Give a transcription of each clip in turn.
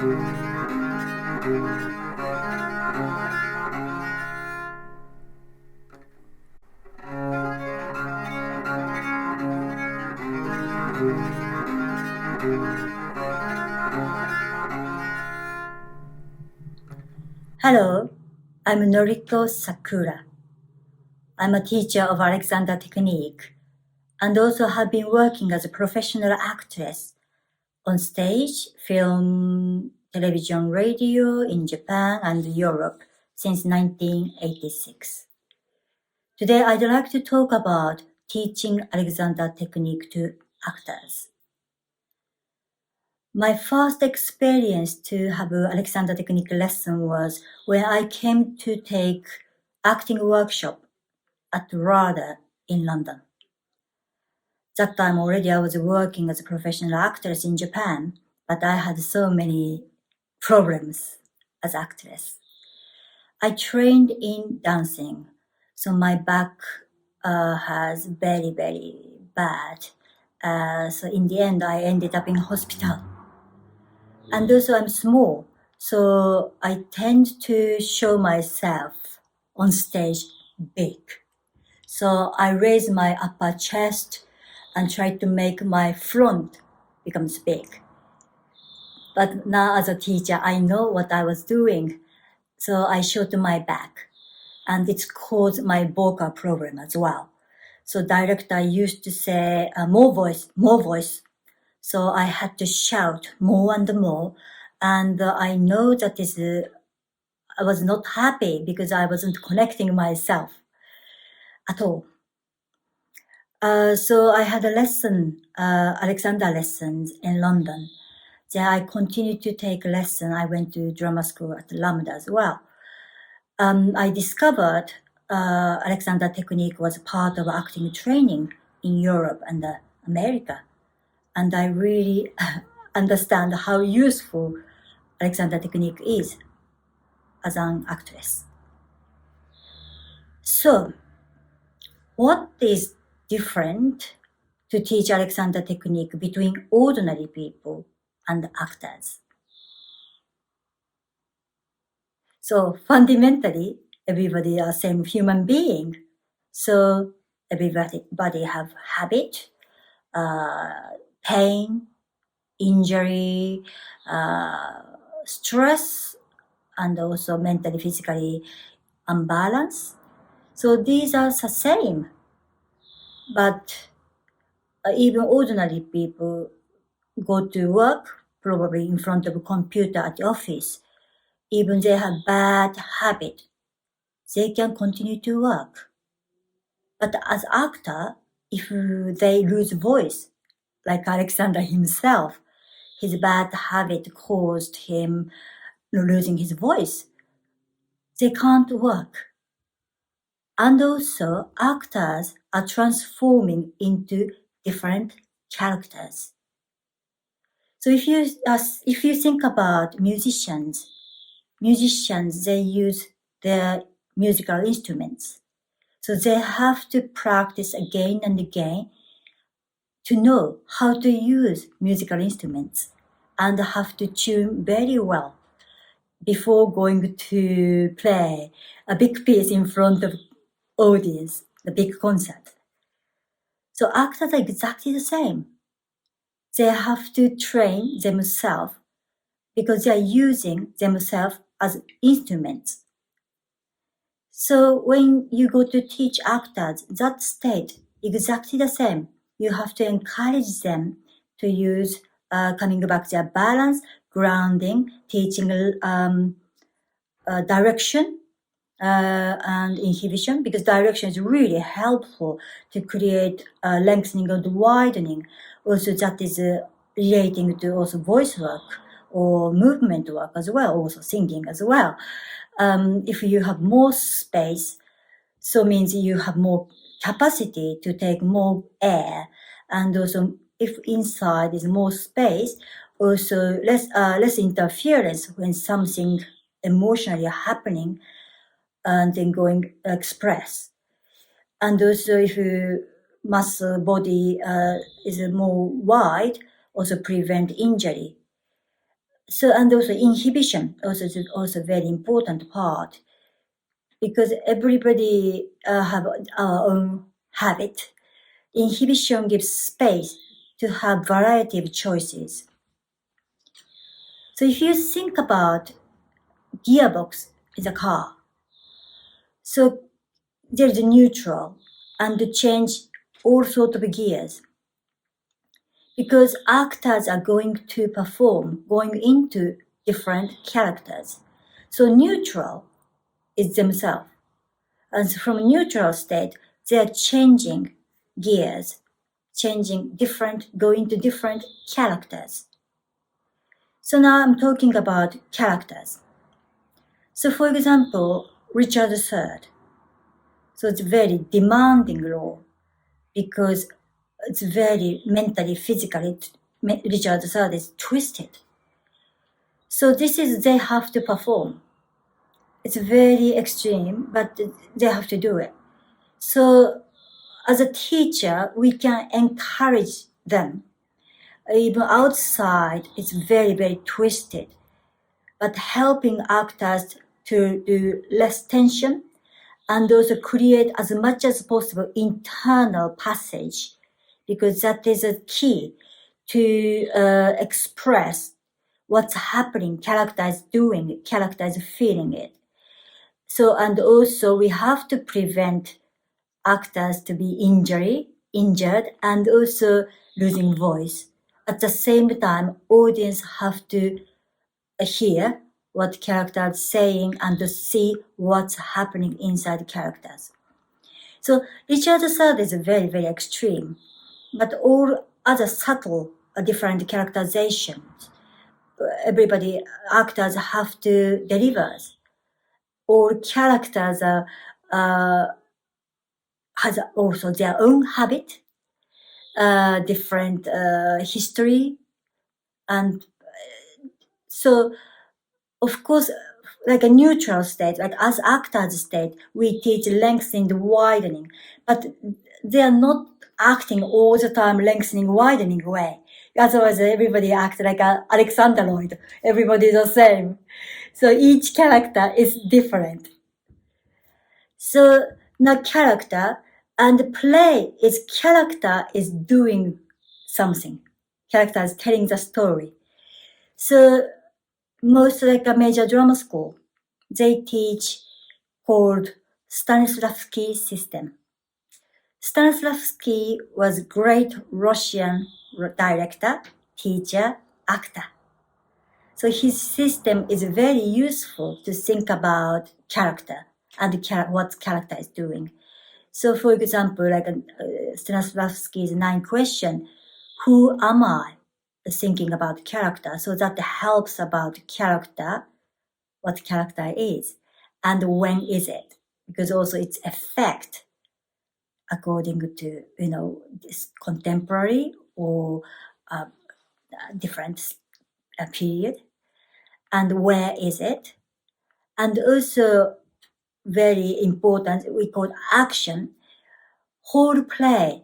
Hello, I'm Noriko Sakura. I'm a teacher of Alexander Technique and also have been working as a professional actress on stage, film, television, radio in Japan and Europe since 1986. Today I'd like to talk about teaching Alexander Technique to actors. My first experience to have an Alexander Technique lesson was when I came to take acting workshop at RADA in London. That time already I was working as a professional actress in Japan, but I had so many problems as actress. I trained in dancing, so my back has very, very bad. So in the end, I ended up in hospital. And also I'm small, so I tend to show myself on stage big. So I raise my upper chest and try to make my front becomes big. But now as a teacher, I know what I was doing. So I showed my back, and it's caused my vocal problem as well. So director used to say, more voice. So I had to shout more and more. And I know that I was not happy because I wasn't connecting myself at all. So I had a lesson, Alexander lessons in London. Then I continued to take a lesson. I went to drama school at LAMDA as well. I discovered Alexander Technique was part of acting training in Europe and America. And I really understand how useful Alexander Technique is as an actress. So, what is different to teach Alexander Technique between ordinary people and actors? So fundamentally, everybody are same human being. So everybody have habit, pain, injury, stress, and also mentally, physically unbalanced. So these are the same. But even ordinary people go to work, probably in front of a computer at the office. Even they have bad habit, they can continue to work. But as actor, if they lose voice, like Alexander himself, his bad habit caused him losing his voice. They can't work. And also, actors are transforming into different characters. So if you think about musicians, they use their musical instruments. So they have to practice again and again to know how to use musical instruments and have to tune very well before going to play a big piece in front of audience, the big concert. So actors are exactly the same. They have to train themselves because they are using themselves as instruments. So when you go to teach actors, that state exactly the same. You have to encourage them to use coming back their balance, grounding, teaching direction and inhibition, because direction is really helpful to create lengthening and widening. Also, that is relating to also voice work or movement work as well, also singing as well. If you have more space, so means you have more capacity to take more air, and also if inside is more space, also less interference when something emotionally happening and then going express. And also if muscle body is more wide, also prevent injury. So, and also inhibition is also very important part, because everybody have our own habit. Inhibition gives space to have variety of choices. So if you think about gearbox in a car, so there's a neutral and to change all sorts of gears, because actors are going to perform, going into different characters. So neutral is themselves. And from neutral state, they are changing gears, going to different characters. So now I'm talking about characters. So for example, Richard III. So it's very demanding role, because it's very mentally, physically, Richard III is twisted. So this is, they have to perform. It's very extreme, but they have to do it. So as a teacher, we can encourage them. Even outside, it's very, very twisted, but helping actors to do less tension and also create as much as possible internal passage, because that is a key to express what's happening, character is doing, character is feeling it. So, and also we have to prevent actors to be injured and also losing voice. At the same time, audience have to hear what character is saying and to see what's happening inside characters. So Richard III is very, very extreme, but all other subtle different characterizations, everybody, actors have to deliver. All characters has also their own habit, different history, and so of course, like a neutral state, like as actors state, we teach lengthening, widening, but they are not acting all the time lengthening, widening way. Otherwise, everybody acts like Alexander Lloyd. Everybody is the same. So each character is different. So the character and play is character is doing something. Character is telling the story. So most like a major drama school, they teach called Stanislavski system. Stanislavski was great Russian director, teacher, actor. So his system is very useful to think about character and what character is doing. So for example, like Stanislavski's 9 question, who am I? Thinking about character. So that helps about character, what character is, and when is it? Because also its effect according to, this contemporary or different period, and where is it? And also very important, we call action, whole play,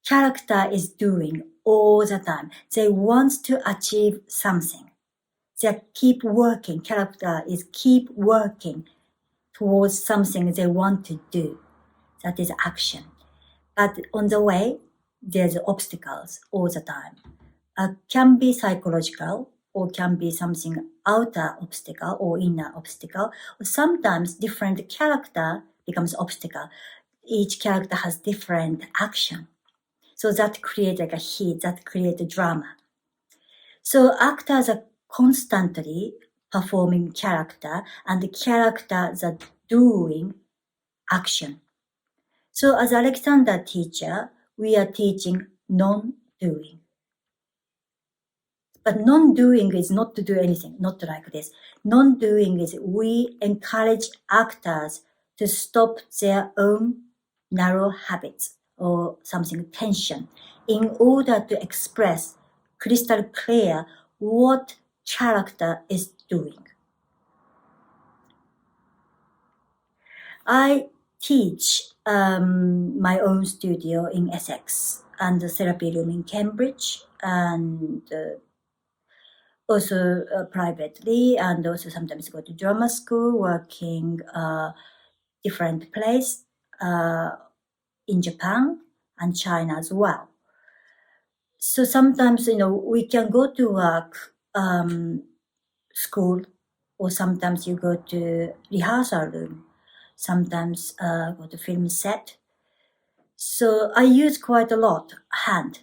character is doing all the time. They want to achieve something. They keep working, character is keep working towards something they want to do. That is action. But on the way, there's obstacles all the time. Can be psychological or can be something outer obstacle or inner obstacle. Or sometimes different character becomes obstacle. Each character has different action. So that creates like a heat, that creates a drama. So actors are constantly performing character and the characters are doing action. So as Alexander teacher, we are teaching non-doing. But non-doing is not to do anything, not like this. Non-doing is we encourage actors to stop their own narrow habits or something tension in order to express crystal clear what character is doing. I teach my own studio in Essex and the therapy room in Cambridge, and also privately, and also sometimes go to drama school, working different place in Japan and China as well. So sometimes, we can go to work school, or sometimes you go to rehearsal room, sometimes go to film set. So I use quite a lot hand.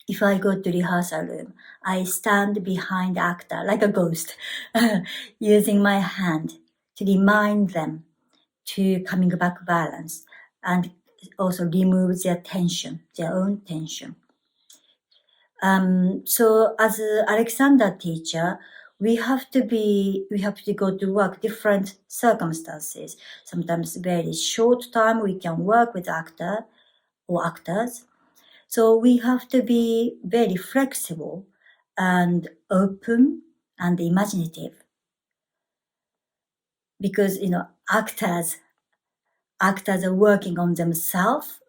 If I go to rehearsal room, I stand behind the actor like a ghost, using my hand to remind them to coming back balance, and also remove their tension, their own tension. So as a Alexander teacher, we have to go to work different circumstances. Sometimes very short time we can work with actor or actors. So we have to be very flexible and open and imaginative, because actors are working on themselves,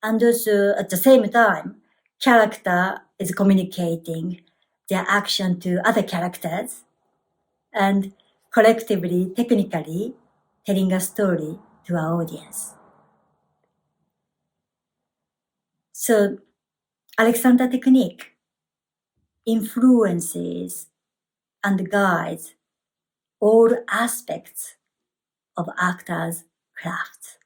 and also at the same time character is communicating their action to other characters, and collectively, technically telling a story to our audience. So Alexander technique influences and guides all aspects of actors' craft.